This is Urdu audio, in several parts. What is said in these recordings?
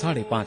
5:30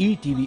ETV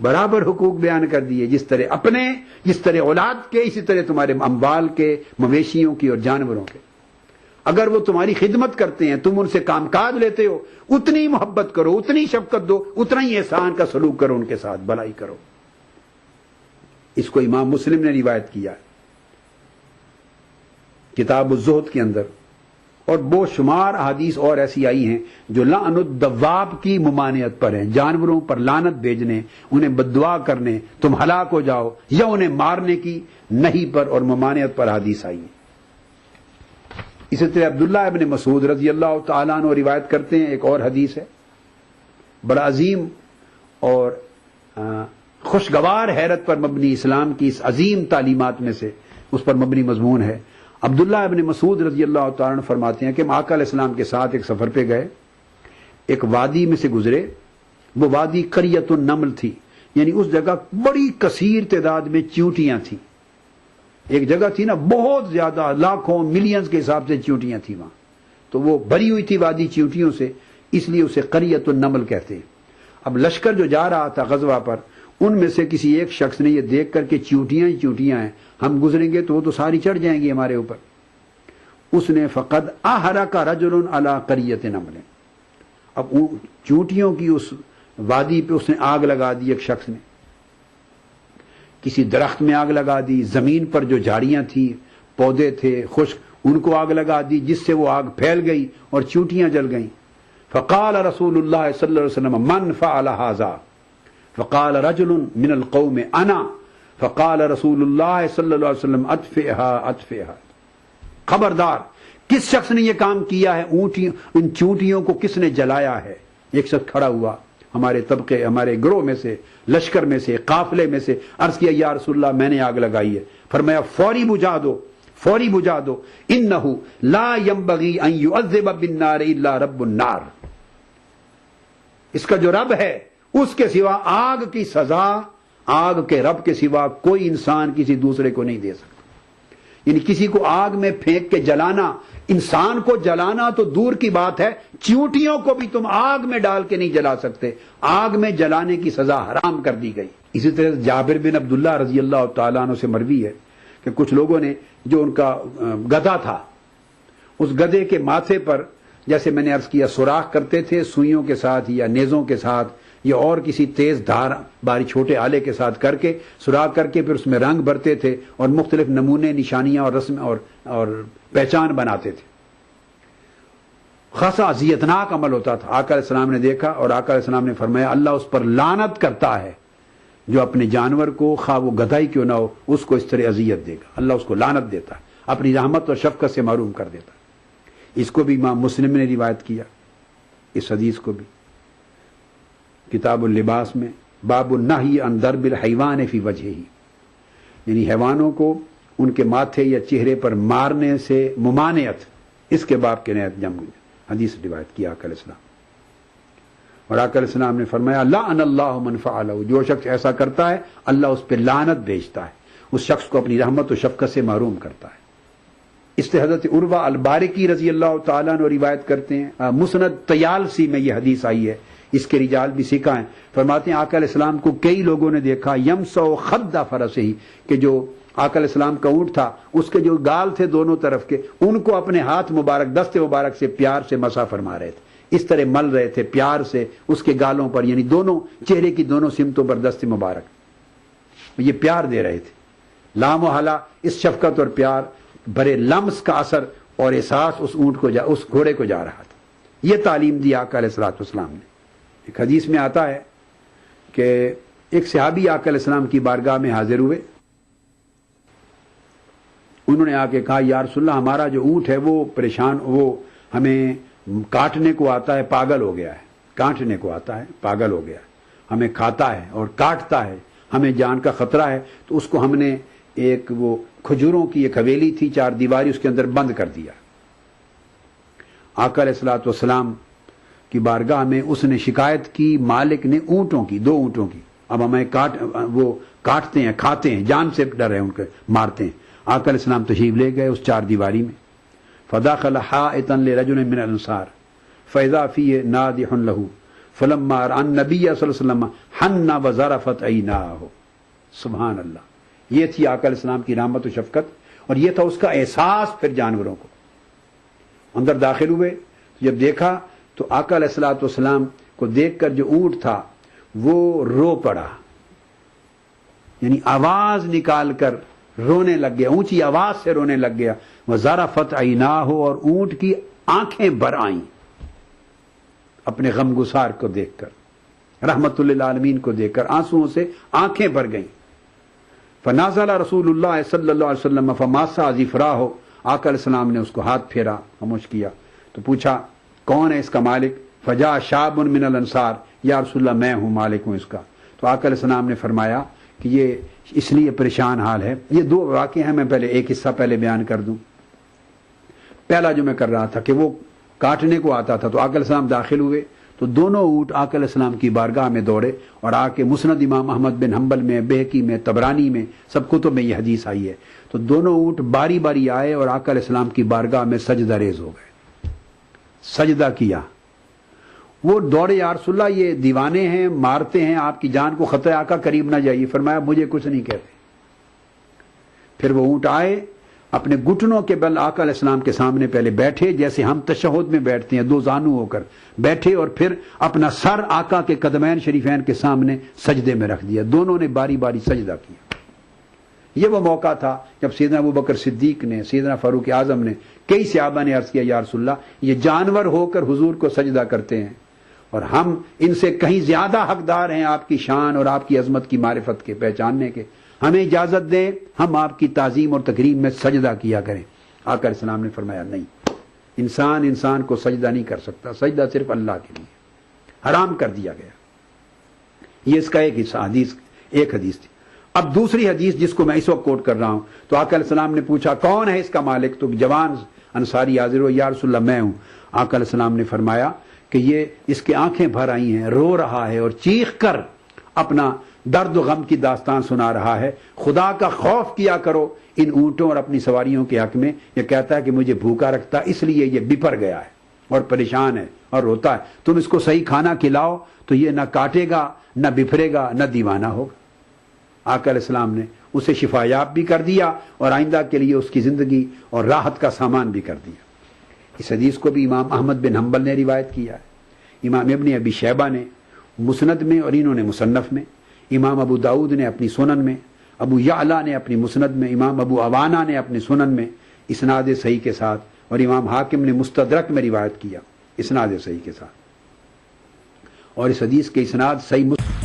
برابر حقوق بیان کر دیے، جس طرح اپنے، جس طرح اولاد کے، اسی طرح تمہارے اموال کے، مویشیوں کی اور جانوروں کے۔ اگر وہ تمہاری خدمت کرتے ہیں، تم ان سے کام کاج لیتے ہو، اتنی محبت کرو، اتنی شفقت دو، اتنا ہی احسان کا سلوک کرو، ان کے ساتھ بھلائی کرو۔ اس کو امام مسلم نے روایت کیا ہے کتاب الزہد کے اندر، اور بے شمار احادیث اور ایسی آئی ہیں جو لعن الدواب کی ممانعت پر ہیں، جانوروں پر لعنت بھیجنے، انہیں بددعا کرنے، تم ہلاک ہو جاؤ، یا انہیں مارنے کی نہیں پر اور ممانعت پر حدیث آئی ہیں۔ اسی طرح عبداللہ ابن مسعود رضی اللہ تعالیٰ عنہ روایت کرتے ہیں، ایک اور حدیث ہے بڑا عظیم اور خوشگوار حیرت پر مبنی، اسلام کی اس عظیم تعلیمات میں سے اس پر مبنی مضمون ہے۔ عبداللہ ابن مسعود رضی اللہ تعالیٰ عنہ فرماتے ہیں کہ ہم آقا علیہ السلام کے ساتھ ایک سفر پہ گئے، ایک وادی میں سے گزرے، وہ وادی قریۃ النمل تھی، یعنی اس جگہ بڑی کثیر تعداد میں چیونٹیاں تھیں۔ ایک جگہ تھی نا بہت زیادہ، لاکھوں ملینز کے حساب سے چیونٹیاں تھیں وہاں، تو وہ بھری ہوئی تھی وادی چیونٹیوں سے، اس لیے اسے قریۃ النمل کہتے ہیں۔ اب لشکر جو جا رہا تھا غزوہ پر، ان میں سے کسی ایک شخص نے یہ دیکھ کر کہ چیونٹیاں ہی چیونٹیاں ہیں، ہم گزریں گے تو وہ تو ساری چڑھ جائیں گی ہمارے اوپر، اس نے فقد احرق رجل علی قریۃ نمل، اب چیونٹیوں کی اس وادی پہ اس نے آگ لگا دی، ایک شخص نے کسی درخت میں آگ لگا دی، زمین پر جو جھاڑیاں تھی، پودے تھے خشک، ان کو آگ لگا دی، جس سے وہ آگ پھیل گئی اور چیونٹیاں جل گئیں۔ فقال رسول اللہ صلی اللہ علیہ وسلم من فعل هذا؟ فقال رجل من القوم انا، فقال رسول اللہ صلی اللہ علیہ وسلم اطفئها اطفئها، خبردار کس شخص نے یہ کام کیا ہے، ان چیونٹیوں کو کس نے جلایا ہے؟ ایک شخص کھڑا ہوا ہمارے طبقے، ہمارے گروہ میں سے، لشکر میں سے، قافلے میں سے، عرض کیا یا رسول اللہ میں نے آگ لگائی ہے۔ فرمایا فوری بجھا دو، فوری بجھا دو، انہ لا ينبغی ان يعذب بالنار الا رب النار، اس کا جو رب ہے اس کے سوا آگ کی سزا، آگ کے رب کے سوا کوئی انسان کسی دوسرے کو نہیں دے سکتا۔ یعنی کسی کو آگ میں پھینک کے جلانا، انسان کو جلانا تو دور کی بات ہے، چیونٹیوں کو بھی تم آگ میں ڈال کے نہیں جلا سکتے، آگ میں جلانے کی سزا حرام کر دی گئی۔ اسی طرح جابر بن عبداللہ رضی اللہ تعالیٰ عنہ سے مروی ہے کہ کچھ لوگوں نے، جو ان کا گدھا تھا، اس گدھے کے ماتھے پر جیسے میں نے عرض کیا سوراخ کرتے تھے سوئیوں کے ساتھ یا نیزوں کے ساتھ یا اور کسی تیز دھار باری چھوٹے آلے کے ساتھ کر کے سوراخ کر کے پھر اس میں رنگ بھرتے تھے اور مختلف نمونے، نشانیاں اور رسم اور پہچان بناتے تھے۔ خاصا اذیتناک عمل ہوتا تھا۔ آقا علیہ السلام نے دیکھا اور آقا علیہ السلام نے فرمایا اللہ اس پر لعنت کرتا ہے جو اپنے جانور کو، خواہ وہ گدھا ہی کیوں نہ ہو، اس کو اس طرح اذیت دے گا، اللہ اس کو لعنت دیتا ہے، اپنی رحمت اور شفقت سے محروم کر دیتا ہے۔ اس کو بھی امام مسلم نے روایت کیا، اس حدیث کو بھی کتاب اللباس میں، باب النہی عن ضرب الحیوان فی وجہہ، یعنی حیوانوں کو ان کے ماتھے یا چہرے پر مارنے سے ممانعت، اس کے باب کے نہایت جمع حدیث روایت کیا آقا علیہ السلام۔ اور آقا علیہ السلام نے فرمایا لعن اللہ من فعلہ، جو شخص ایسا کرتا ہے اللہ اس پہ لعنت بھیجتا ہے، اس شخص کو اپنی رحمت و شفقت سے محروم کرتا ہے۔ اس سے حضرت عروہ البارکی رضی اللہ تعالیٰ عنہ روایت کرتے ہیں، مسند طیالسی میں یہ حدیث آئی ہے، اس کے رجال بھی سکھا ہیں، فرماتے ہیں آقا علیہ السلام کو کئی لوگوں نے دیکھا یمسو خد فرسہ، کہ جو آقا علیہ السلام کا اونٹ تھا اس کے جو گال تھے دونوں طرف کے، ان کو اپنے ہاتھ مبارک، دست مبارک سے پیار سے مسح فرما رہے تھے، اس طرح مل رہے تھے پیار سے اس کے گالوں پر، یعنی دونوں چہرے کی دونوں سمتوں پر دست مبارک یہ پیار دے رہے تھے۔ لامحالہ اس شفقت اور پیار بھرے لمس کا اثر اور احساس اس اونٹ کو اس گھوڑے کو جا رہا تھا۔ یہ تعلیم دی آقا علیہ السلام نے۔ ایک حدیث میں آتا ہے کہ ایک صحابی آقا علیہ السلام کی بارگاہ میں حاضر ہوئے، انہوں نے آ کے کہا یا رسول اللہ ہمارا جو اونٹ ہے وہ پریشان، وہ ہمیں کاٹنے کو آتا ہے، پاگل ہو گیا ہے، کاٹنے کو آتا ہے، پاگل ہو گیا ہے، ہمیں کھاتا ہے اور کاٹتا ہے، ہمیں جان کا خطرہ ہے، تو اس کو ہم نے ایک وہ کھجوروں کی ایک حویلی تھی 4 دیواری، اس کے اندر بند کر دیا۔ آقا علیہ السلام کی بارگاہ میں اس نے شکایت کی مالک نے اونٹوں کی، 2 اونٹوں کی، اب ہمیں وہ کاٹتے ہیں، کھاتے ہیں، جان سے ڈر ہے ان کے، مارتے ہیں۔ آقا علیہ السلام تشریف لے گئے اس 4 دیواری میں، فدخل حائطا لرجل من الانصار فاذا فيه نادح له فلما ان نبی صلی اللہ علیہ وسلم حن وزرفت عیناہ. سبحان اللہ. یہ تھی آقا علیہ السلام کی رحمت و شفقت، اور یہ تھا اس کا احساس. پھر جانوروں کو اندر داخل ہوئے، جب دیکھا تو آقا علیہ الصلوۃ والسلام کو دیکھ کر جو اونٹ تھا وہ رو پڑا، یعنی آواز نکال کر رونے لگ گیا، اونچی آواز سے رونے لگ گیا. وزرفت عیناہ، اور اونٹ کی آنکھیں بھر آئیں اپنے غم گسار کو دیکھ کر، رحمت للعالمین کو دیکھ کر آنسوؤں سے آنکھیں بھر گئیں. فنازل رسول اللہ صلی اللہ علیہ وسلم فماسا ظفراہ. آقا علیہ السلام نے اس کو ہاتھ پھیرا، خاموش کیا، تو پوچھا کون ہے اس کا مالک؟ فجاء شاب من الانصار. یا رسول اللہ میں ہوں، مالک ہوں اس کا. تو آقا علیہ السلام نے فرمایا کہ یہ اس لیے پریشان حال ہے. یہ دو واقعے ہیں، میں پہلے ایک حصہ پہلے بیان کر دوں. پہلا جو میں کر رہا تھا کہ وہ کاٹنے کو آتا تھا، تو آقا علیہ السلام داخل ہوئے تو دونوں اونٹ آقا علیہ السلام کی بارگاہ میں دوڑے، اور آ کے مسند امام احمد بن حنبل میں، بہقی میں، طبرانی میں، سب کتب میں یہ حدیث آئی ہے. تو دونوں اونٹ باری باری آئے اور آقا علیہ السلام کی بارگاہ میں سجدہ ریز ہو گئے، سجدہ کیا. وہ دوڑے، یا رسول اللہ یہ دیوانے ہیں، مارتے ہیں، آپ کی جان کو خطرہ، آقا قریب نہ جائیے. فرمایا مجھے کچھ نہیں کہتے. پھر وہ اونٹ آئے، اپنے گھٹنوں کے بل آقا علیہ السلام کے سامنے پہلے بیٹھے، جیسے ہم تشہد میں بیٹھتے ہیں، دو زانو ہو کر بیٹھے، اور پھر اپنا سر آقا کے قدمین شریفین کے سامنے سجدے میں رکھ دیا. دونوں نے باری باری سجدہ کیا. یہ وہ موقع تھا جب سیدنا ابوبکر صدیق نے، سیدنا فاروق اعظم نے، کئی صحابہ نے عرض کیا یا رسول اللہ یہ جانور ہو کر حضور کو سجدہ کرتے ہیں، اور ہم ان سے کہیں زیادہ حقدار ہیں آپ کی شان اور آپ کی عظمت کی معرفت کے، پہچاننے کے. ہمیں اجازت دیں، ہم آپ کی تعظیم اور تکریم میں سجدہ کیا کریں. آقا علیہ السلام نے فرمایا نہیں، انسان کو سجدہ نہیں کر سکتا، سجدہ صرف اللہ کے لیے، حرام کر دیا گیا. یہ اس کا ایک حدیث تھی. اب دوسری حدیث جس کو میں اس وقت کوٹ کر رہا ہوں، تو آقا علیہ السلام نے پوچھا کون ہے اس کا مالک؟ تو جوان انصاری حاضر ہو، یا رسول اللہ میں ہوں. آقا علیہ السلام نے فرمایا کہ یہ اس کے آنکھیں بھر آئی ہیں، رو رہا ہے اور چیخ کر اپنا درد و غم کی داستان سنا رہا ہے. خدا کا خوف کیا کرو ان اونٹوں اور اپنی سواریوں کے حق میں. یہ کہتا ہے کہ مجھے بھوکا رکھتا، اس لیے یہ بپر گیا ہے اور پریشان ہے اور روتا ہے. تم اس کو صحیح کھانا کھلاؤ تو یہ نہ کاٹے گا، نہ بپھرے گا، نہ دیوانہ ہوگا. آقا علیہ السلام نے اسے شفا یاب بھی کر دیا اور آئندہ کے لیے اس کی زندگی اور راحت کا سامان بھی کر دیا. اس حدیث کو بھی امام احمد بن حنبل نے روایت کیا ہے، امام ابن ابی شیبہ نے مسند میں، اور انہوں نے مصنف میں، امام ابو داؤد نے اپنی سنن میں، ابو یعلا نے اپنی مسند میں، امام ابو عوانہ نے اپنی سنن میں اسناد صحیح کے ساتھ، اور امام حاکم نے مستدرک میں روایت کیا اسناد صحیح کے ساتھ. اور اس حدیث کے اسناد صحیح.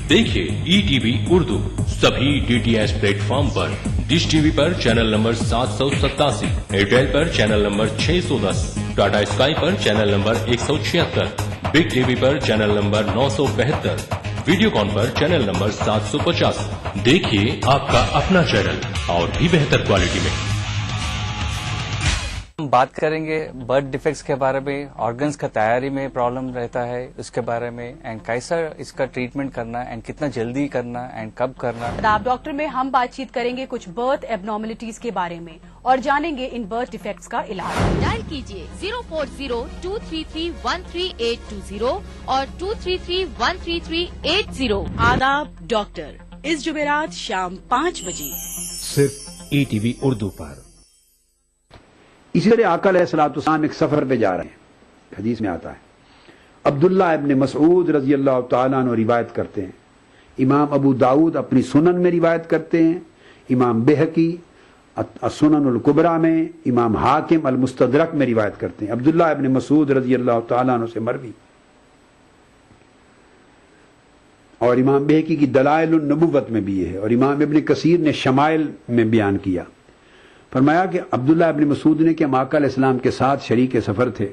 دیکھیے ای ٹی وی اردو سبھی ڈی ٹی ایچ پلیٹ فارم پر. ڈش ٹی وی پر چینل نمبر 787، ایئرٹیل پر چینل نمبر 610، ٹاٹا اسکائی پر چینل نمبر 176، بگ ٹی وی پر چینل نمبر 972، ویڈیو کان پر چینل نمبر 750. دیکھیے آپ کا اپنا چینل اور بھی بہتر کوالٹی میں. ہم بات کریں گے برتھ ڈیفیکٹس کے بارے میں، آرگنز کا تیاری میں پرابلم رہتا ہے اس کے بارے میں، اینڈ کیسا اس کا ٹریٹمنٹ کرنا، اینڈ کتنا جلدی کرنا، اینڈ کب کرنا. آپ ڈاکٹر میں ہم بات چیت کریں گے کچھ برتھ ایب نارملٹیز کے بارے میں اور جانیں گے ان برتھ ڈیفیکٹس کا علاج. ڈائل کیجیے 040-233-13820 اور 233-13380. آداب ڈاکٹر، اس جمعرات شام 5 بجے صرف ای ٹی وی اردو پر. اسی طرح آقا علیہ السلام ایک سفر پہ جا رہے ہیں، حدیث میں آتا ہے. عبداللہ ابن مسعود رضی اللہ تعالیٰ عنہ روایت کرتے ہیں، امام ابو داؤد اپنی سنن میں روایت کرتے ہیں، امام بہقی السنن الکبریٰ میں، امام حاکم المستدرک میں روایت کرتے ہیں. عبداللہ ابن مسعود رضی اللہ تعالیٰ عنہ سے مروی، اور امام بہقی کی دلائل النبوت میں بھی یہ ہے، اور امام ابن کثیر نے شمائل میں بیان کیا. فرمایا کہ عبداللہ ابن مسعود نے کہ ہم آقا علیہ السلام کے ساتھ شریک سفر تھے،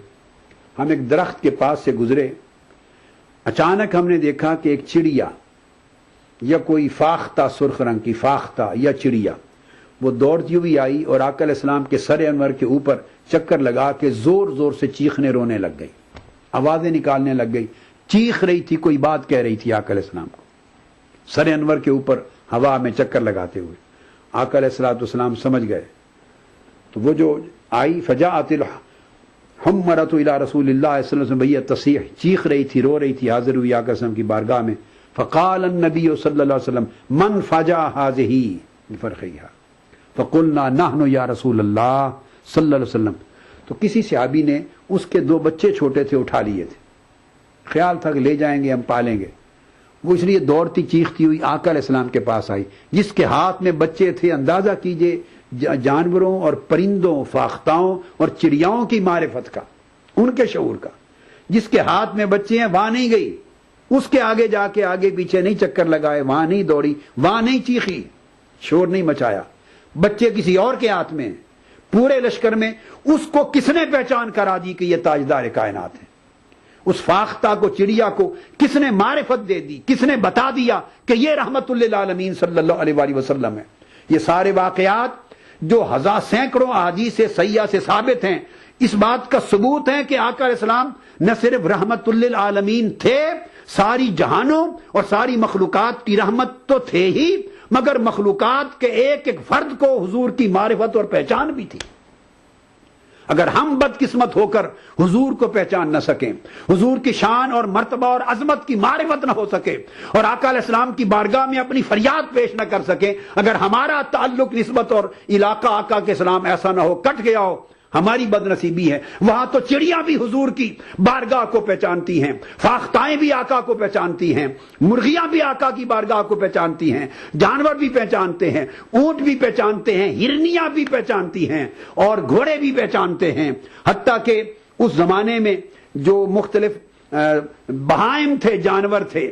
ہم ایک درخت کے پاس سے گزرے، اچانک ہم نے دیکھا کہ ایک چڑیا یا کوئی فاختہ، سرخ رنگ کی فاختہ یا چڑیا، وہ دوڑتی ہوئی آئی اور آقا علیہ السلام کے سر انور کے اوپر چکر لگا کے زور زور سے چیخنے رونے لگ گئی، آوازیں نکالنے لگ گئی، چیخ رہی تھی، کوئی بات کہہ رہی تھی آقا علیہ السلام کو، سر انور کے اوپر ہوا میں چکر لگاتے ہوئے. آقا علیہ السلام سمجھ گئے، تو وہ جو آئی فجاءت حمرت الی رسول اللہ صلی اللہ علیہ وسلم وہی تصیح، چیخ رہی تھی، رو رہی تھی، حاضر ہوئی آقا صلی اللہ علیہ وسلم کی بارگاہ میں. فقال النبی صلی اللہ علیہ وسلم من فجع هذه بفرخیہا فقلنا نحن یا رسول اللہ صلی اللہ علیہ وسلم. تو کسی صحابی نے اس کے 2 بچے چھوٹے تھے اٹھا لیے تھے، خیال تھا کہ لے جائیں گے ہم پالیں گے. وہ اس لیے دوڑتی چیختی ہوئی آقا علیہ السلام کے پاس آئی. جس کے ہاتھ میں بچے تھے، اندازہ کیجئے جانوروں اور پرندوں، فاختاؤں اور چڑیاؤں کی معرفت کا، ان کے شعور کا. جس کے ہاتھ میں بچے ہیں وہاں نہیں گئی، اس کے آگے جا کے آگے پیچھے نہیں چکر لگائے، وہاں نہیں دوڑی، وہاں نہیں چیخی، شور نہیں مچایا. بچے کسی اور کے ہاتھ میں، پورے لشکر میں اس کو کس نے پہچان کرا دی کہ یہ تاجدار کائنات ہے؟ اس فاختہ کو، چڑیا کو کس نے معرفت دے دی؟ کس نے بتا دیا کہ یہ رحمت للعالمین صلی اللہ علیہ وآلہ وسلم ہے؟ یہ سارے واقعات جو سینکڑوں احادیث صحیحہ سے ثابت ہیں، اس بات کا ثبوت ہے کہ آقا علیہ السلام نہ صرف رحمت للعالمین تھے، ساری جہانوں اور ساری مخلوقات کی رحمت تو تھے ہی، مگر مخلوقات کے ایک ایک فرد کو حضور کی معرفت اور پہچان بھی تھی. اگر ہم بدقسمت ہو کر حضور کو پہچان نہ سکیں، حضور کی شان اور مرتبہ اور عظمت کی معرفت نہ ہو سکے، اور آقا علیہ السلام کی بارگاہ میں اپنی فریاد پیش نہ کر سکیں، اگر ہمارا تعلق، نسبت اور علاقہ آقا کے سلام ایسا نہ ہو، کٹ گیا ہو، ہماری بد نصیبی ہے. وہاں تو چڑیاں بھی حضور کی بارگاہ کو پہچانتی ہیں، فاختائیں بھی آقا کو پہچانتی ہیں، مرغیاں بھی آقا کی بارگاہ کو پہچانتی ہیں، جانور بھی پہچانتے ہیں، اونٹ بھی پہچانتے ہیں، ہرنیاں بھی پہچانتی ہیں، اور گھوڑے بھی پہچانتے ہیں. حتیٰ کہ اس زمانے میں جو مختلف بہائم تھے، جانور تھے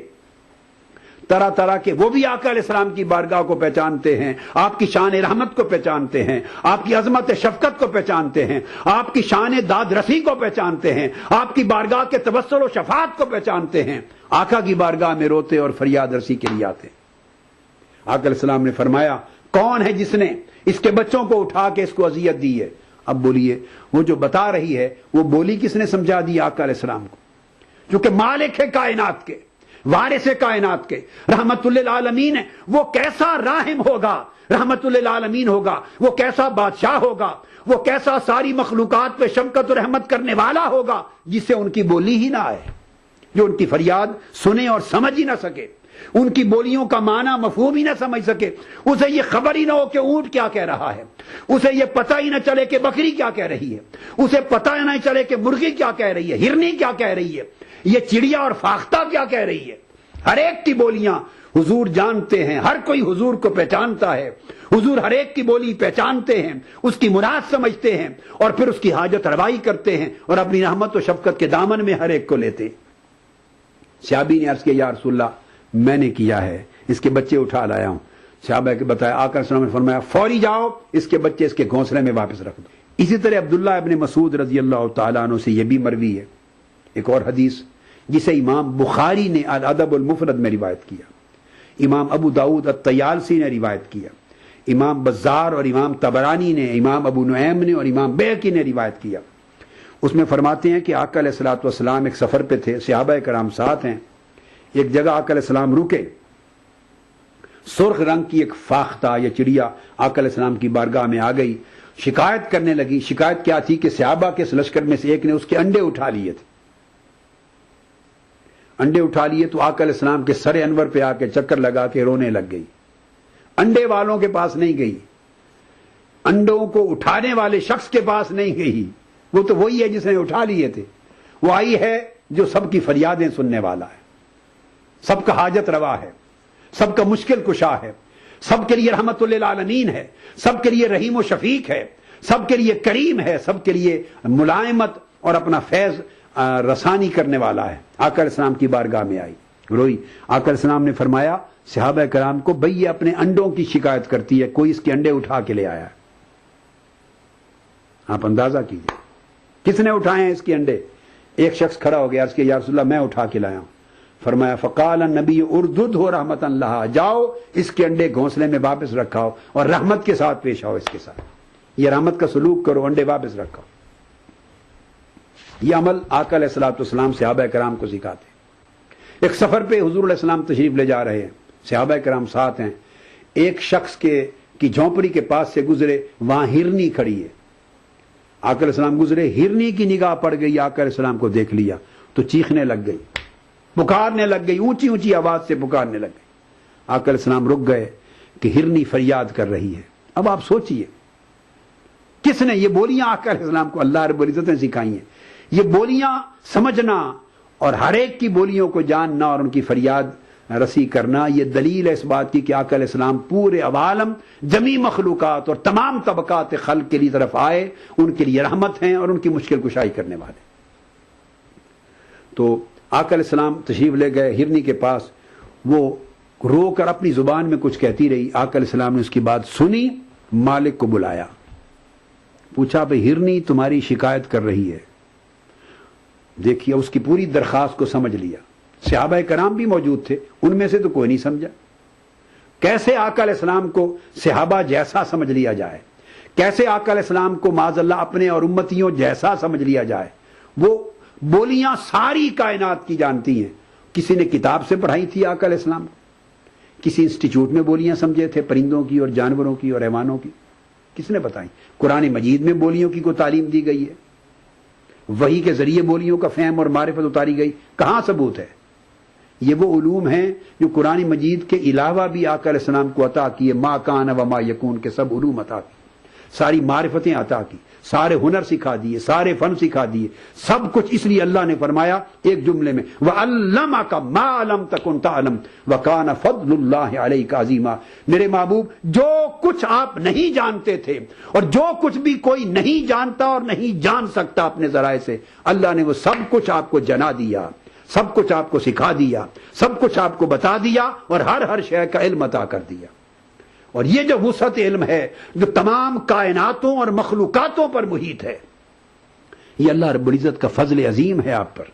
طرح طرح کے، وہ بھی آقا علیہ السلام کی بارگاہ کو پہچانتے ہیں، آپ کی شان رحمت کو پہچانتے ہیں، آپ کی عظمت شفقت کو پہچانتے ہیں، آپ کی شان داد رسی کو پہچانتے ہیں، آپ کی بارگاہ کے توسل و شفاعت کو پہچانتے ہیں. آقا کی بارگاہ میں روتے اور فریاد رسی کے لیے آتے. آقا علیہ السلام نے فرمایا کون ہے جس نے اس کے بچوں کو اٹھا کے اس کو اذیت دی ہے؟ اب بولیے، وہ جو بتا رہی ہے وہ بولی کس نے سمجھا دی آقا علیہ السلام کو؟ جو کہ مالک ہے کائنات کے، وارث کائنات کے، رحمت للعالمین ہے. وہ کیسا راحم ہوگا، رحمت للعالمین ہوگا، وہ کیسا بادشاہ ہوگا، وہ کیسا ساری مخلوقات پہ شفقت و رحمت کرنے والا ہوگا، جس سے ان کی بولی ہی نہ آئے، جو ان کی فریاد سنے اور سمجھ ہی نہ سکے، ان کی بولیوں کا معنی مفہوم ہی نہ سمجھ سکے، اسے یہ خبر ہی نہ ہو کہ اونٹ کیا کہہ رہا ہے، اسے یہ پتہ ہی نہ چلے کہ بکری کیا کہہ رہی ہے، اسے پتہ ہی نہ چلے کہ مرغی کیا کہہ رہی ہے، ہرنی کیا کہہ رہی ہے، یہ چڑیا اور فاختہ کیا کہہ رہی ہے. ہر ایک کی بولیاں حضور جانتے ہیں، ہر کوئی حضور کو پہچانتا ہے، حضور ہر ایک کی بولی پہچانتے ہیں، اس کی مراد سمجھتے ہیں، اور پھر اس کی حاجت روائی کرتے ہیں، اور اپنی رحمت و شفقت کے دامن میں ہر ایک کو لیتے ہیں. صحابی نے عرض کیا یا رسول اللہ میں نے کیا ہے، اس کے بچے اٹھا لایا ہوں. صحابہ کے بتایا، آقا علیہ السلام نے فرمایا فوری جاؤ اس کے بچے اس کے گھونسلے میں واپس رکھ دو. اسی طرح عبداللہ ابن مسعود رضی اللہ تعالیٰ عنہ سے یہ بھی مروی ہے ایک اور حدیث جسے امام بخاری نے الادب المفرد میں روایت کیا، امام ابو داؤد الطیالسی نے روایت کیا، امام بزار اور امام طبرانی نے، امام ابو نعیم نے اور امام بیہقی نے روایت کیا. اس میں فرماتے ہیں کہ آقا علیہ الصلوۃ والسلام ایک سفر پہ تھے، صحابہ کرام ساتھ ہیں. ایک جگہ آقا علیہ السلام رکے، سرخ رنگ کی ایک فاختہ یا چڑیا آقا علیہ السلام کی بارگاہ میں آ گئی، شکایت کرنے لگی. شکایت کیا تھی کہ صحابہ کے اس لشکر میں سے ایک نے اس کے انڈے اٹھا لیے تھے. انڈے اٹھا لیے تو آقا علیہ السلام کے سر انور پہ آ کے چکر لگا کے رونے لگ گئی. انڈے والوں کے پاس نہیں گئی، انڈوں کو اٹھانے والے شخص کے پاس نہیں گئی، وہ تو وہی ہے جس نے اٹھا لیے تھے. وہ آئی ہے جو سب کی فریادیں سننے والا ہے، سب کا حاجت روا ہے، سب کا مشکل کشا ہے، سب کے لیے رحمت للعالمین ہے، سب کے لیے رحیم و شفیق ہے، سب کے لیے کریم ہے، سب کے لیے ملائمت اور اپنا فیض رسانی کرنے والا ہے. آقا علیہ السلام کی بارگاہ میں آئی، روئی. آقا علیہ السلام نے فرمایا صحابہ کرام کو، بھئی یہ اپنے انڈوں کی شکایت کرتی ہے، کوئی اس کے انڈے اٹھا کے لے آیا. آپ اندازہ کیجئے کس نے اٹھائے ہیں اس کے انڈے. ایک شخص کھڑا ہو گیا، عرض کیا یا رسول اللہ میں اٹھا کے لایا ہوں. فرمایا فقال النبی اردد ہو رحمت اللہ، جاؤ اس کے انڈے گھونسلے میں واپس رکھاؤ اور رحمت کے ساتھ پیش آؤ، اس کے ساتھ یہ رحمت کا سلوک کرو، انڈے واپس رکھو. یہ عمل آقا علیہ الصلوۃ والسلام صحابہ کرام کو سکھاتے. ایک سفر پہ حضور علیہ السلام تشریف لے جا رہے ہیں، صحابہ کرام ساتھ ہیں. ایک شخص کی جھونپڑی کے پاس سے گزرے، وہاں ہرنی کھڑی ہے. آقا علیہ السلام گزرے، ہرنی کی نگاہ پڑ گئی، آقا علیہ السلام کو دیکھ لیا تو چیخنے لگ گئی، پکارنے لگ گئی، اونچی اونچی آواز سے پکارنے لگ گئی۔ آقا علیہ السلام رک گئے کہ ہرنی فریاد کر رہی ہے۔ اب آپ سوچئے کس نے یہ بولیاں آقا علیہ السلام کو اللہ رب العزت نے سکھائی ہیں؟ یہ بولیاں سمجھنا اور ہر ایک کی بولیوں کو جاننا اور ان کی فریاد رسی کرنا، یہ دلیل ہے اس بات کی کہ آقا علیہ السلام پورے عوالم، جمی مخلوقات اور تمام طبقات خلق کے لیے طرف آئے، ان کے لیے رحمت ہیں اور ان کی مشکل کشائی کرنے والے۔ تو آقا علیہ السلام تشریف لے گئے ہرنی کے پاس، وہ رو کر اپنی زبان میں کچھ کہتی رہی۔ آقا علیہ السلام نے اس کی بات سنی، مالک کو بلایا، پوچھا بھئی ہرنی تمہاری شکایت کر رہی ہے۔ دیکھیے اس کی پوری درخواست کو سمجھ لیا، صحابہ کرام بھی موجود تھے، ان میں سے تو کوئی نہیں سمجھا۔ کیسے آقا علیہ السلام کو صحابہ جیسا سمجھ لیا جائے، کیسے آقا علیہ السلام کو معاذ اللہ اپنے اور امتیوں جیسا سمجھ لیا جائے؟ وہ بولیاں ساری کائنات کی جانتی ہیں۔ کسی نے کتاب سے پڑھائی تھی آقا علیہ السلام کو؟ کسی انسٹیٹیوٹ میں بولیاں سمجھے تھے پرندوں کی اور جانوروں کی اور حیوانوں کی؟ کس نے بتائی؟ قرآن مجید میں بولیوں کی کو تعلیم دی گئی ہے، وحی کے ذریعے بولیوں کا فہم اور معرفت اتاری گئی، کہاں ثبوت ہے؟ یہ وہ علوم ہیں جو قرآن مجید کے علاوہ بھی آقا علیہ السلام کو عطا کیے، ما کان و ما یکون کے سب علوم عطا کی، ساری معرفتیں عطا کی، سارے ہنر سکھا دیے، سارے فن سکھا دیے، سب کچھ۔ اس لیے اللہ نے فرمایا ایک جملے میں وَعَلَّمَكَ مَا لَمْ تَكُنْ تَعْلَمْ وَكَانَ فَضْلُ اللَّهِ عَلَيْكَ عَظِيمًا۔ میرے محبوب، جو کچھ آپ نہیں جانتے تھے اور جو کچھ بھی کوئی نہیں جانتا اور نہیں جان سکتا اپنے ذرائع سے، اللہ نے وہ سب کچھ آپ کو جنا دیا، سب کچھ آپ کو سکھا دیا، سب کچھ آپ کو بتا دیا اور ہر شے کا علم عطا کر دیا۔ اور یہ جو وسعت علم ہے جو تمام کائناتوں اور مخلوقاتوں پر محیط ہے، یہ اللہ رب العزت کا فضل عظیم ہے آپ پر۔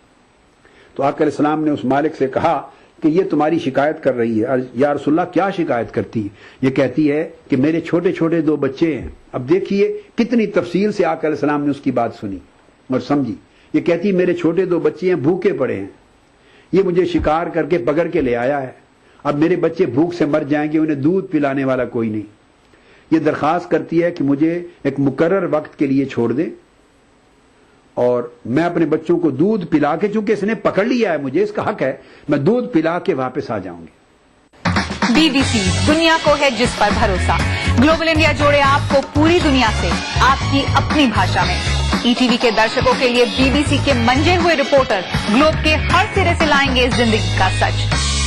تو آقا علیہ السلام نے اس مالک سے کہا کہ یہ تمہاری شکایت کر رہی ہے۔ یا رسول اللہ کیا شکایت کرتی ہے؟ یہ کہتی ہے کہ میرے چھوٹے چھوٹے 2 بچے ہیں۔ اب دیکھیے کتنی تفصیل سے آقا علیہ السلام نے اس کی بات سنی اور سمجھی۔ یہ کہتی ہے میرے چھوٹے 2 بچے ہیں، بھوکے پڑے ہیں، یہ مجھے شکار کر کے پکڑ کے لے آیا ہے، اب میرے بچے بھوک سے مر جائیں گے، انہیں دودھ پلانے والا کوئی نہیں۔ یہ درخواست کرتی ہے کہ مجھے ایک مقرر وقت کے لیے چھوڑ دیں اور میں اپنے بچوں کو دودھ پلا کے، چونکہ اس نے پکڑ لیا ہے مجھے، اس کا حق ہے، میں دودھ پلا کے واپس آ جاؤں گی۔ BBC دنیا کو ہے جس پر بھروسہ۔ گلوبل انڈیا جوڑے آپ کو پوری دنیا سے آپ کی اپنی بھاشا میں۔ ETV کے درشکوں کے لیے BBC کے منجے ہوئے رپورٹر گلوب کے ہر سرے سے لائیں گے زندگی کا سچ۔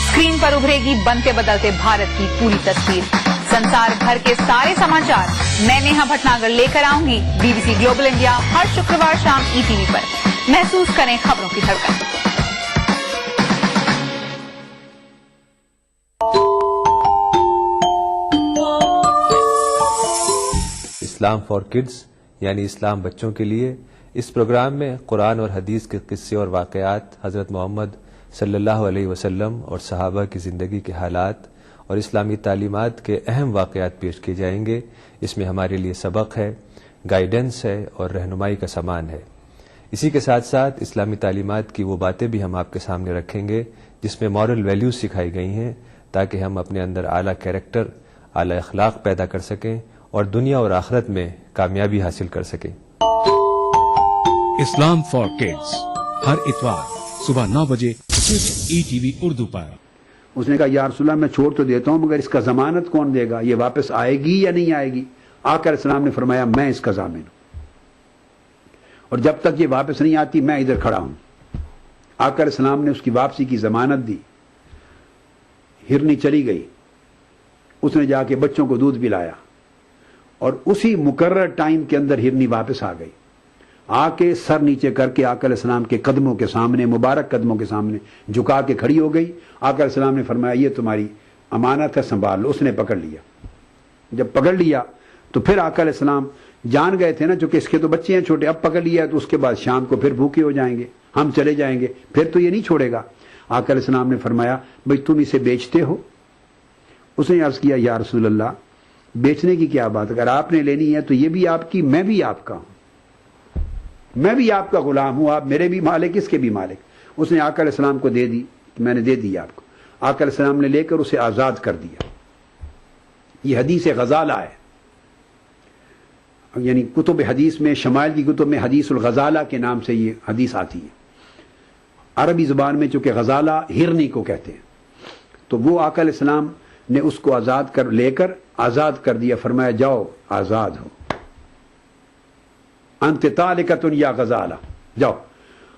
اسکرین پر ابھرے گی بنتے بدلتے بھارت کی پوری تصویر۔ سنسار بھر کے سارے سماچار میں نیہا بھٹناگر لے کر آؤں گی BBC گلوبل انڈیا ہر شکروار شام ETV پر۔ محسوس کریں خبروں کی دھڑکن۔ اسلام فار کڈز یعنی اسلام بچوں کے لیے، اس پروگرام میں قرآن اور حدیث کے قصے اور واقعات، حضرت محمد صلی اللہ علیہ وسلم اور صحابہ کی زندگی کے حالات اور اسلامی تعلیمات کے اہم واقعات پیش کیے جائیں گے۔ اس میں ہمارے لیے سبق ہے، گائیڈنس ہے اور رہنمائی کا سامان ہے۔ اسی کے ساتھ ساتھ اسلامی تعلیمات کی وہ باتیں بھی ہم آپ کے سامنے رکھیں گے جس میں مورل ویلیوز سکھائی گئی ہیں، تاکہ ہم اپنے اندر اعلیٰ کیریکٹر، اعلیٰ اخلاق پیدا کر سکیں اور دنیا اور آخرت میں کامیابی حاصل کر سکیں۔ اسلام فار کڈز ہر اتوار صبح 9 بجے صرف ETV اردو پر۔ اس نے کہا یا رسول اللہ میں چھوڑ تو دیتا ہوں مگر اس کا ضمانت کون دے گا، یہ واپس آئے گی یا نہیں آئے گی؟ آقا علیہ السلام نے فرمایا میں اس کا ضامن ہوں، اور جب تک یہ واپس نہیں آتی میں ادھر کھڑا ہوں۔ آقا علیہ السلام نے اس کی واپسی کی ضمانت دی۔ ہرنی چلی گئی، اس نے جا کے بچوں کو دودھ پلایا اور اسی مقرر ٹائم کے اندر ہرنی واپس آ گئی، آ کے سر نیچے کر کے آقا علیہ السلام کے قدموں کے سامنے، مبارک قدموں کے سامنے جھکا کے کھڑی ہو گئی۔ آقا علیہ السلام نے فرمایا یہ تمہاری امانت ہے، سنبھال لو۔ اس نے پکڑ لیا۔ جب پکڑ لیا تو پھر آقا علیہ السلام جان گئے تھے نا، چونکہ اس کے تو بچے ہیں چھوٹے، اب پکڑ لیا تو اس کے بعد شام کو پھر بھوکے ہو جائیں گے، ہم چلے جائیں گے، پھر تو یہ نہیں چھوڑے گا۔ آقا علیہ السلام نے فرمایا بھئی تم اسے بیچتے ہو؟ اس نے عرض کیا یا رسول اللہ بیچنے کی کیا بات، اگر آپ نے لینی ہے تو یہ بھی آپ کی، میں بھی آپ کا ہوں، میں بھی آپ کا غلام ہوں، آپ میرے بھی مالک، اس کے بھی مالک۔ اس نے آقا علیہ السلام کو دے دی، میں نے دے دی آپ کو۔ آقا علیہ السلام نے لے کر اسے آزاد کر دیا۔ یہ حدیث غزالہ ہے۔ یعنی کتب حدیث میں، شمائل کی کتب میں حدیث الغزالہ کے نام سے یہ حدیث آتی ہے. عربی زبان میں چونکہ غزالہ ہرنی کو کہتے ہیں، تو وہ آقا علیہ السلام نے اس کو لے کر آزاد کر دیا. فرمایا جاؤ آزاد ہو، انت طالقۃ یا غزالہ، جاؤ.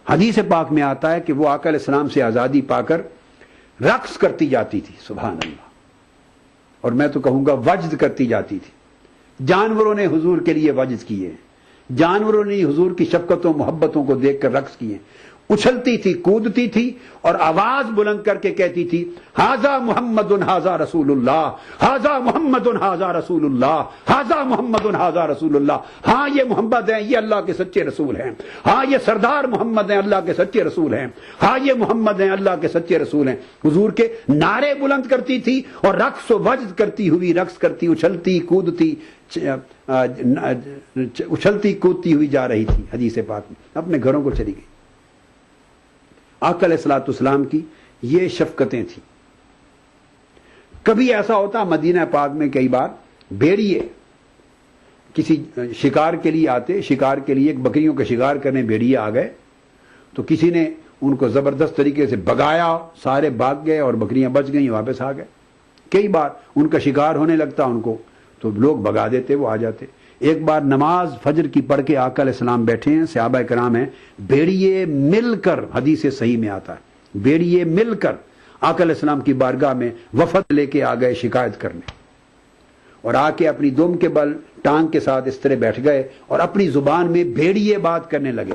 حدیث پاک میں آتا ہے کہ وہ آقا علیہ السلام سے آزادی پا کر رقص کرتی جاتی تھی، سبحان اللہ، اور میں تو کہوں گا وجد کرتی جاتی تھی. جانوروں نے حضور کے لیے وجد کیے، جانوروں نے حضور کی شفقتوں محبتوں کو دیکھ کر رقص کیے. اچھلتی تھی، کودتی تھی اور آواز بلند کر کے کہتی تھی ھذا محمد ھذا رسول اللہ، ھذا محمد ھذا رسول اللہ، ھذا محمد ھذا رسول اللہ. ہاں یہ محمد ہیں، یہ اللہ کے سچے رسول ہیں. ہاں یہ سردار محمد ہیں، اللہ کے سچے رسول ہیں. ہاں یہ محمد ہیں، اللہ کے سچے رسول ہیں. حضور کے نعرے بلند کرتی تھی اور رقص و وجد کرتی ہوئی، رقص کرتی، اچھلتی کودتی، اچھلتی کودتی ہوئی جا رہی تھی. حدیث پاک میں اپنے گھروں کو چلی گئی. آقا علیہ الصلوۃ والسلام کی یہ شفقتیں تھیں. کبھی ایسا ہوتا مدینہ پاک میں کئی بار بھیڑیے کسی شکار کے لیے آتے، شکار کے لیے بکریوں کا شکار کرنے بھیڑیے آ گئے، تو کسی نے ان کو زبردست طریقے سے بگایا، سارے بھاگ گئے اور بکریاں بچ گئیں، واپس آ گئے. کئی بار ان کا شکار ہونے لگتا ان کو تو لوگ بگا دیتے، وہ آ جاتے. ایک بار نماز فجر کی پڑھ کے آقا علیہ السلام بیٹھے ہیں، صحابہ کرام ہیں، بھیڑیے مل کر، حدیث صحیح میں آتا ہے، بھیڑیے مل کر آقا علیہ السلام کی بارگاہ میں وفد لے کے آ گئے شکایت کرنے، اور آ کے اپنی دم کے بل ٹانگ کے ساتھ اس طرح بیٹھ گئے اور اپنی زبان میں بھیڑیے بات کرنے لگے.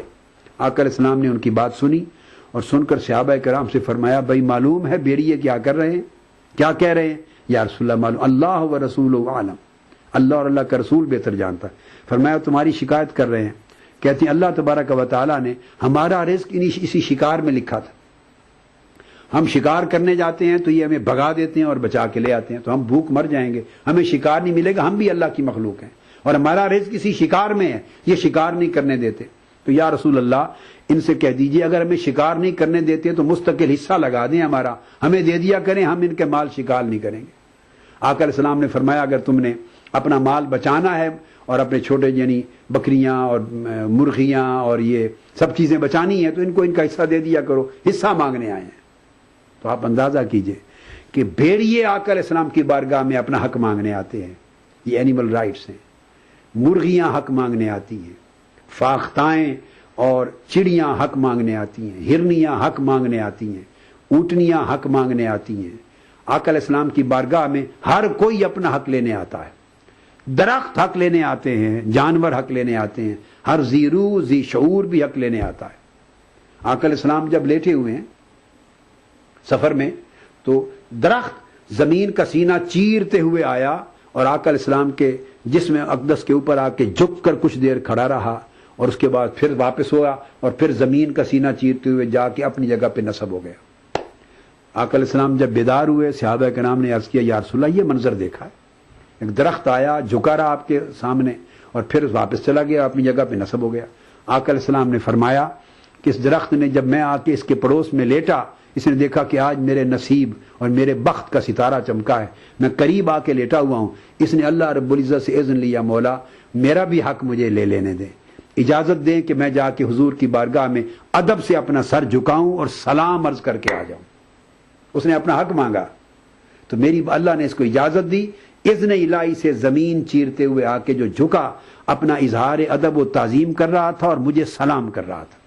آقا علیہ السلام نے ان کی بات سنی اور سن کر صحابہ کرام سے فرمایا بھائی معلوم ہے بھیڑیے کیا کر رہے ہیں، کیا کہہ رہے ہیں؟ یا رسول اللہ معلوم، اللہ و رسول عالم، اللہ اور اللہ کا رسول بہتر جانتا ہے. فرمایا تمہاری شکایت کر رہے ہیں. کہتی ہیں اللہ تبارک و تعالیٰ نے ہمارا رزق اسی شکار میں لکھا تھا. ہم شکار کرنے جاتے ہیں تو یہ ہمیں بھگا دیتے ہیں اور بچا کے لے آتے ہیں، تو ہم بھوک مر جائیں گے، ہمیں شکار نہیں ملے گا. ہم بھی اللہ کی مخلوق ہیں اور ہمارا رزق اسی شکار میں ہے، یہ شکار نہیں کرنے دیتے. تو یا رسول اللہ ان سے کہہ دیجئے اگر ہمیں شکار نہیں کرنے دیتے تو مستقل حصہ لگا دیں ہمارا، ہمیں دے دیا کریں، ہم ان کے مال شکار نہیں کریں گے. آقا علیہ السلام نے فرمایا اگر تم نے اپنا مال بچانا ہے اور اپنے چھوٹے یعنی بکریاں اور مرغیاں اور یہ سب چیزیں بچانی ہیں تو ان کو ان کا حصہ دے دیا کرو، حصہ مانگنے آئے ہیں. تو آپ اندازہ کیجئے کہ بھیڑیے آقا علیہ السلام کی بارگاہ میں اپنا حق مانگنے آتے ہیں. یہ اینیمل رائٹس ہیں. مرغیاں حق مانگنے آتی ہیں، فاختائیں اور چڑیاں حق مانگنے آتی ہیں، ہرنیاں حق مانگنے آتی ہیں، اونٹنیاں حق مانگنے آتی ہیں. آقا علیہ السلام کی بارگاہ میں ہر کوئی اپنا حق لینے آتا ہے. درخت حق لینے آتے ہیں، جانور حق لینے آتے ہیں، ہر ذی روح ذی شعور بھی حق لینے آتا ہے. آقا علیہ السلام جب لیٹے ہوئے ہیں سفر میں تو درخت زمین کا سینہ چیرتے ہوئے آیا اور آقا علیہ السلام کے جسم اقدس کے اوپر آ کے جھک کر کچھ دیر کھڑا رہا اور اس کے بعد پھر واپس ہوا اور پھر زمین کا سینہ چیرتے ہوئے جا کے اپنی جگہ پہ نصب ہو گیا. آقا علیہ السلام جب بیدار ہوئے صحابہ کرام نے عرض کیا یا رسول اللہ یہ منظر دیکھا ہے، ایک درخت آیا جھکا رہا آپ کے سامنے اور پھر واپس چلا گیا اپنی جگہ پہ نصب ہو گیا. آقا علیہ السلام نے فرمایا کہ اس درخت نے جب میں آ کے اس کے پڑوس میں لیٹا، اس نے دیکھا کہ آج میرے نصیب اور میرے بخت کا ستارہ چمکا ہے، میں قریب آ کے لیٹا ہوا ہوں. اس نے اللہ رب العزت سے اذن لیا مولا میرا بھی حق مجھے لے لینے دیں، اجازت دیں کہ میں جا کے حضور کی بارگاہ میں ادب سے اپنا سر جھکاؤں اور سلام عرض کر کے آ جاؤں. اس نے اپنا حق مانگا تو میری اللہ نے اس کو اجازت دی. اذن الہی سے زمین چیرتے ہوئے آ کے جو جھکا اپنا اظہار ادب و تعظیم کر رہا تھا اور مجھے سلام کر رہا تھا.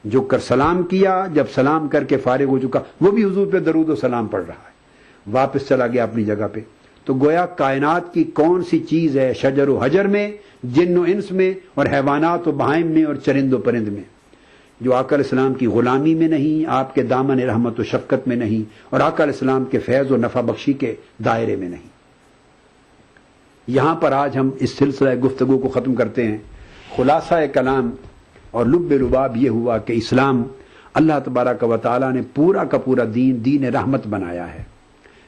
جھک کر سلام کیا، جب سلام کر کے فارغ ہو چکا وہ بھی حضور پہ درود و سلام پڑھ رہا ہے، واپس چلا گیا اپنی جگہ پہ. تو گویا کائنات کی کون سی چیز ہے شجر و حجر میں، جن و انس میں اور حیوانات و بہائم میں اور چرند و پرند میں جو آقا علیہ السلام کی غلامی میں نہیں، آپ کے دامن رحمت و شفقت میں نہیں اور آقا علیہ السلام کے فیض و نفع بخشی کے دائرے میں نہیں. یہاں پر آج ہم اس سلسلہ گفتگو کو ختم کرتے ہیں. خلاصہ کلام اور لب لباب یہ ہوا کہ اسلام اللہ تبارک و تعالیٰ نے پورا کا پورا دین رحمت بنایا ہے،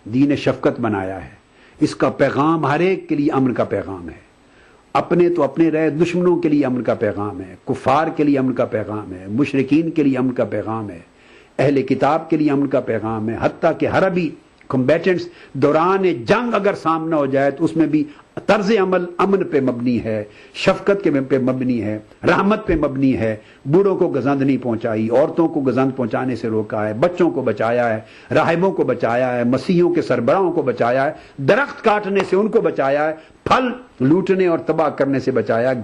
دین شفقت بنایا ہے. اس کا پیغام ہر ایک کے لیے امن کا پیغام ہے. اپنے تو اپنے رہے دشمنوں کے لیے امن کا پیغام ہے، کفار کے لیے امن کا پیغام ہے، مشرکین کے لیے امن کا پیغام ہے، اہل کتاب کے لیے امن کا پیغام ہے، حتیٰ کہ حربی کمبیٹنٹس دوران جنگ اگر سامنا ہو جائے تو اس میں بھی طرز عمل امن پہ مبنی ہے، شفقت کے پہ مبنی ہے، رحمت پہ مبنی ہے. بوڑھوں کو گزند نہیں پہنچائی، عورتوں کو گزند پہنچانے سے روکا ہے، بچوں کو بچایا ہے، راہبوں کو بچایا ہے، مسیحیوں کے سربراہوں کو بچایا ہے، درخت کاٹنے سے ان کو بچایا ہے، پھل لوٹنے اور تباہ کرنے سے بچایا ہے.